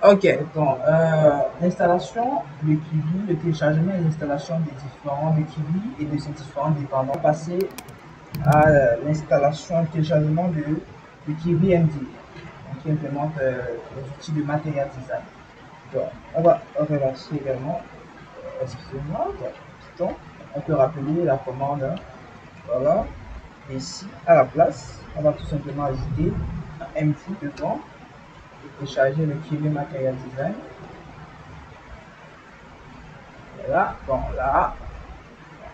Ok, donc l'installation de Kiwi, le téléchargement et l'installation des différents de Kiwi et de ses différents dépendants. Passer à l'installation et le téléchargement de Kiwi MD, donc, qui implémente les outils de Material Design. Donc, on va relancer également, excusez-moi, Python. On peut rappeler la commande, hein, voilà. Et ici, à la place, on va tout simplement ajouter un MD devant et télécharger le Kiwi Material Design. Voilà, bon là,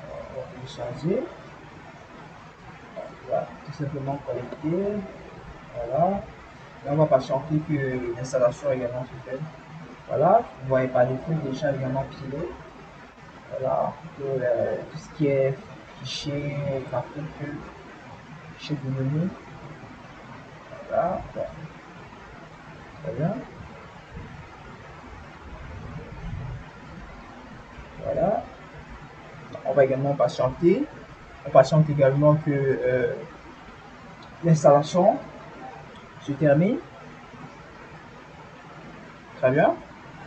on va télécharger, on va tout simplement connecter, voilà. Et on va patienter que l'installation également se fait. Voilà, vous voyez par défaut déjà également pilé. Voilà, pour tout ce qui est fichier graphique, fichier de menu. Voilà, bon, très bien. Voilà, on va également patienter. On patiente également que l'installation se termine. Très bien.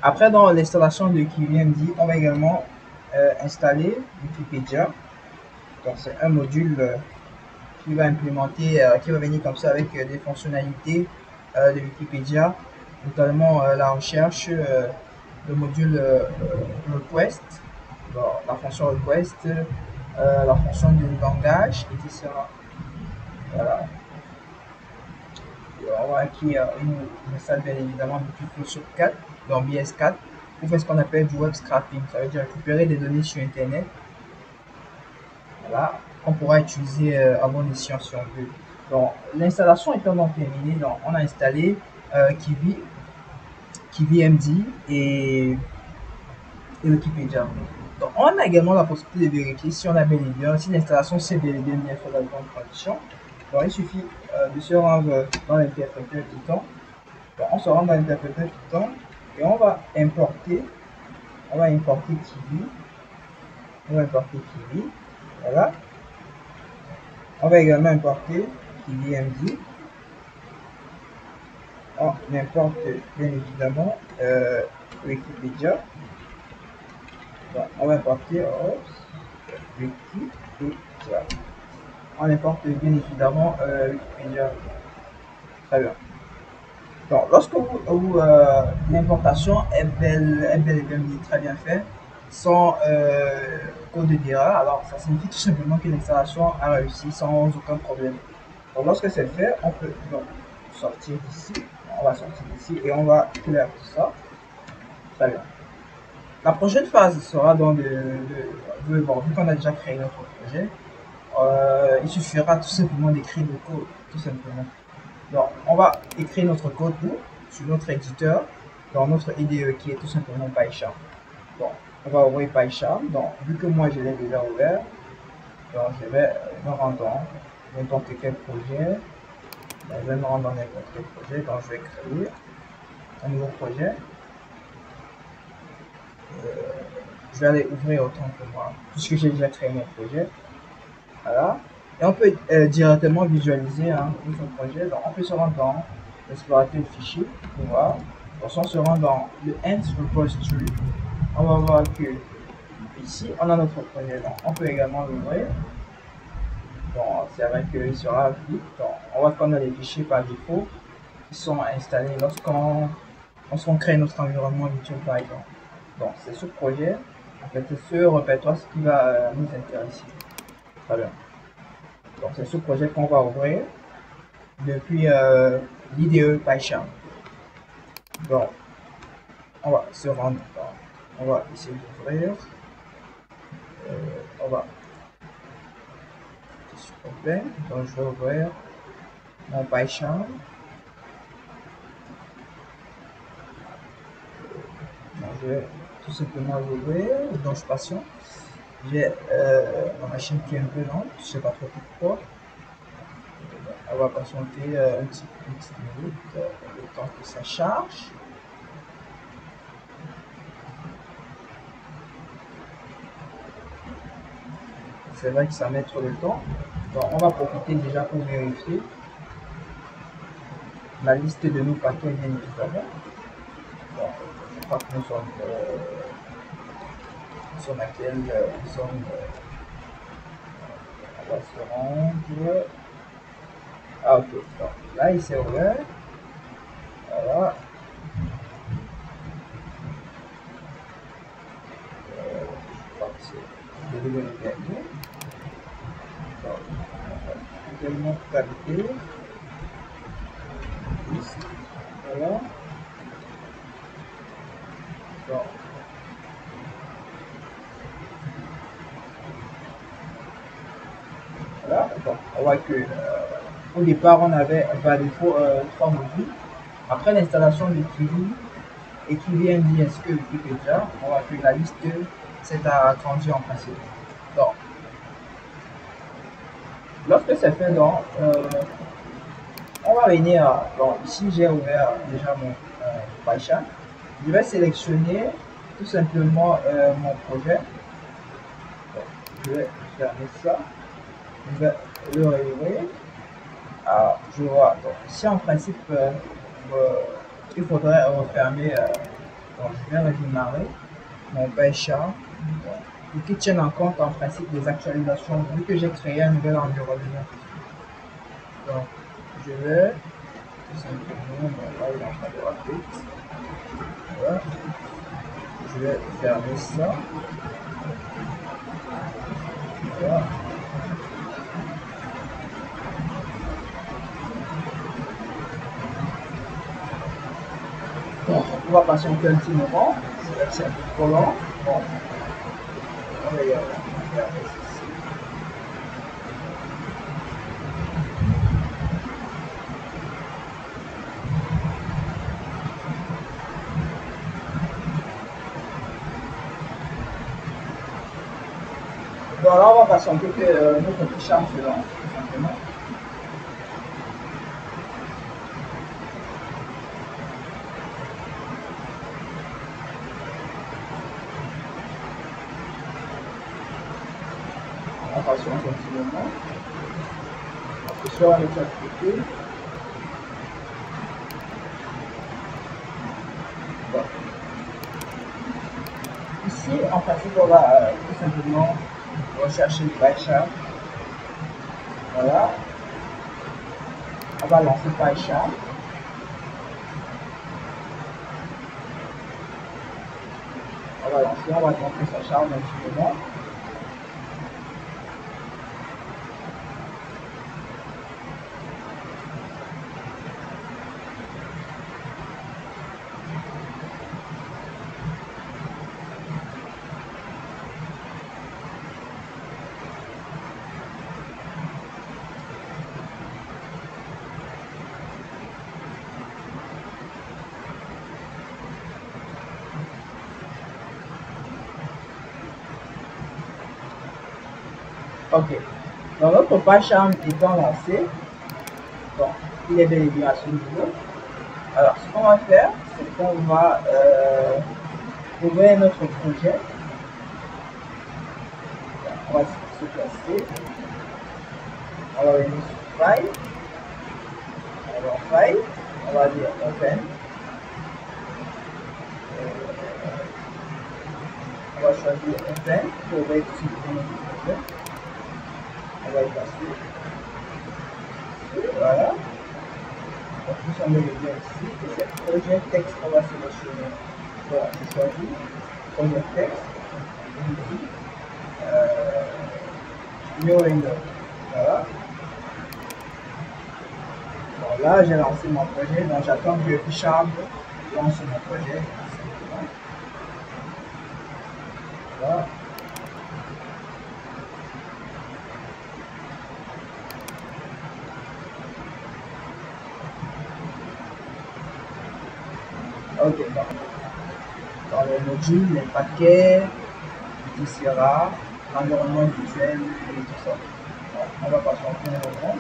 Après, dans l'installation de KiwiMD, on va également installer Wikipédia. Donc, c'est un module qui va implémenter, qui va venir comme ça avec des fonctionnalités de Wikipédia, notamment la recherche, le module request, bon, la fonction request, la fonction du langage, etc. Voilà. On va acquérir une installe bien évidemment du Photoshop 4, dans BS4, pour faire ce qu'on appelle du web scraping. Ça veut dire récupérer des données sur Internet, voilà, qu'on pourra utiliser à bon escient si on veut. Donc, l'installation étant donc terminée, donc, on a installé Kiwi MD et Wikipédia. Donc, on a également la possibilité de vérifier si on a bel et bien, si l'installation s'est bel et bien faite dans de bonnes conditions. Donc, il suffit de se rendre dans l'interpréteur Python. Donc, on se rend dans l'interpréteur Python et on va importer Kiwi. On va importer Kiwi. Voilà. On va également importer Kiwi MD. On importe bien évidemment Wikipédia. Donc, on va importer Wikipédia. On importe bien évidemment Wikipédia. Très bien. Donc, lorsque l'importation est bel et bien très bien faite, sans code d'erreur, alors ça signifie tout simplement que l'installation a réussi sans aucun problème. Donc, lorsque c'est fait, on peut donc sortir d'ici. On va sortir d'ici et on va clear tout ça. Très bien. La prochaine phase sera donc vu qu'on a déjà créé notre projet, il suffira tout simplement d'écrire le code, tout simplement. Donc, on va écrire notre code sur notre éditeur, dans notre IDE qui est tout simplement PyCharm. Donc, on va ouvrir PyCharm. Donc, vu que moi je l'ai déjà ouvert, donc je vais me rendre dans n'importe quel projet. Donc, je vais me rendre dans n'importe quel projet. Donc, je vais créer un nouveau projet. Je vais aller ouvrir autant que moi, puisque j'ai déjà créé mon projet. Voilà. Et on peut directement visualiser notre projet. Donc, on peut se rendre dans l'explorateur de fichiers pour voir. Donc, si on se rend dans le Ant Repository, on va voir que ici, on a notre projet. Donc, on peut également l'ouvrir. Bon, c'est vrai qu'il sera vite. Donc, on voit qu'on a les fichiers par défaut qui sont installés lorsqu'on crée notre environnement virtuel par exemple. Donc, c'est ce projet, en fait, c'est ce répertoire qui va nous intéresser. Très bien. Donc, c'est ce projet qu'on va ouvrir depuis l'IDE PyCharm. Donc, on va se rendre, on va essayer d'ouvrir. On va ouvrir. Donc, je vais ouvrir mon PyCharm. Donc, je vais tout simplement l'ouvrir. Donc, je patiente. J'ai ma machine qui est un peu lente, je ne sais pas trop pourquoi. On va patienter une petite minute, le temps que ça charge. c'est vrai que ça met trop de temps. Donc, on va profiter déjà pour vérifier la liste de nos paquets, bien évidemment. Donc, je crois que nous sommes à quel nous sommes on va se rendre. Ah, ok. Donc, là, il s'est ouvert. Voilà. Je crois que c'est le dernier. Donc, également qualité. Voilà. Donc, voilà. Donc, on voit que au départ, on avait par défaut 3 modules. Après l'installation de Kiwi et Kiwi NDSQ Wikipédia, on voit que la liste s'est agrandie en principe. Donc, lorsque c'est fait, donc, on va venir. Bon, ici j'ai ouvert déjà mon PyCharm. Je vais sélectionner tout simplement mon projet. Donc, je vais fermer ça. Je vais le réouvrir. Alors, je vois. Donc, ici en principe, il faudrait refermer. Donc, je vais redémarrer mon PyCharm pour qu'il tienne en compte en principe des actualisations vu que j'ai créé un nouvel environnement. Donc, je vais tout simplement, là il est en train de rater. Voilà. Je vais fermer ça. Voilà. Bon, on va patienter un petit moment. C'est un peu trop long. Bon, on va y aller. Bon, là, on va patienter que notre petit charme se lance, tout simplement. On patiente un petit moment. Je suis en état de côté. Bon. Ici, en principe, on va tout simplement rechercher le PyCharm. Voilà. On va lancer PyCharm. On va lancer, on va montrer sa charme un petit moment. Ok. Donc notre PyCharm étant lancé, donc il est bel et bien à ce niveau. Alors ce qu'on va faire, c'est qu'on va ouvrir notre projet. On va se placer. On va venir sur File. Alors File, on va dire Open. On va choisir Open pour rectifier notre projet. On va y passer. Et voilà. Donc nous sommes bien ici. Et c'est projet texte qu'on va sélectionner. Voilà, je choisis projet texte. New window. Voilà. Bon, là, j'ai lancé mon projet. Donc j'attends que PyCharm lance mon projet. Voilà. Ok, donc, dans le module, les paquets, etc., l'environnement visuel et tout ça. Bon, on va patienter un moment.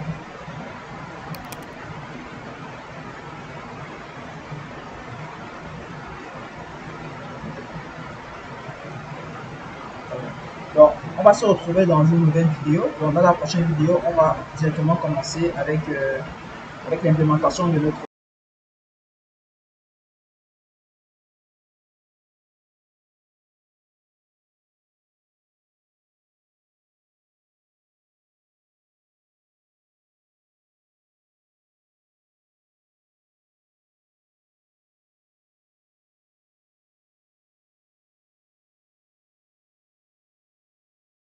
Donc, on va se retrouver dans une nouvelle vidéo. Donc, dans la prochaine vidéo, on va directement commencer avec l'implémentation de notre